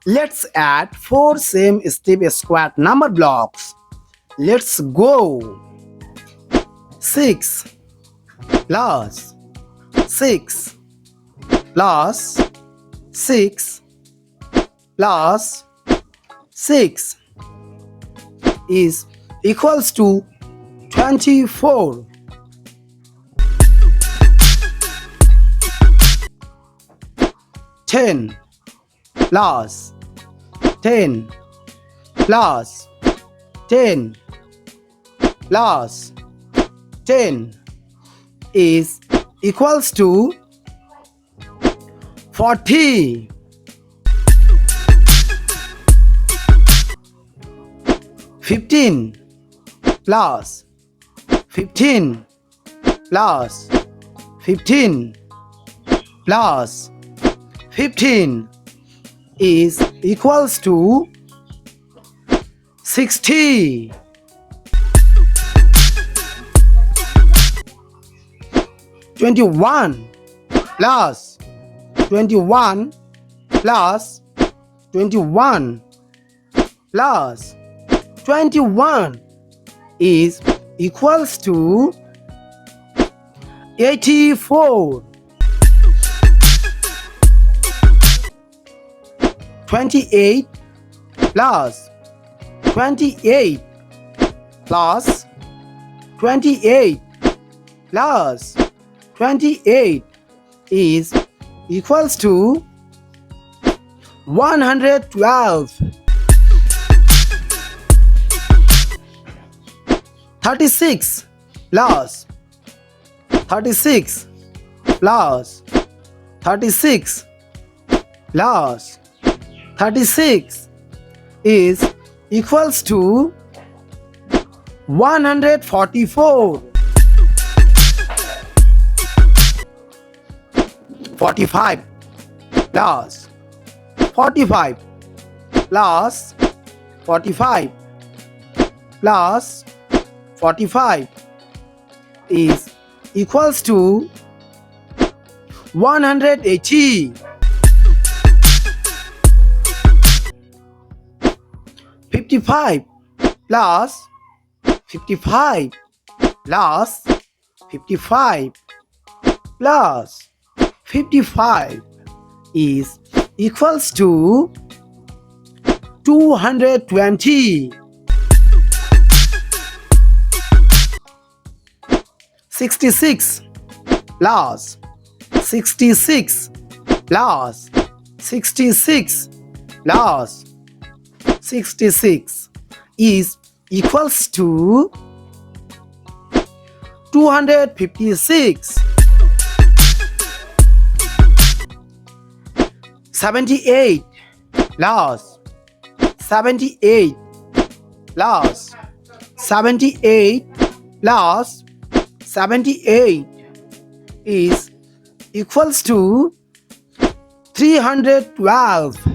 Let's add 4 same step squat number blocks. Let's go. 6 plus 6 plus 6 plus 6 is equals to 24. 10 plus 10 plus 10 plus 10 is equals to 40. 15 plus 15 plus 15 plus 15 is equals to 60. 21 plus 21 plus 21 plus 21 is equals to 84. 28 plus 28 plus 28 plus 28 is equals to 112. 36 plus 36 plus 36 plus 36 is equals to 144. 45 plus 45 plus 45 plus 45 is equals to 180. 55 plus 55 plus 55 plus 55 is equals to 220. 66 plus 66 plus 66 plus 66 is equals to 256. 78 plus 78 plus 78 plus 78 is equals to 312.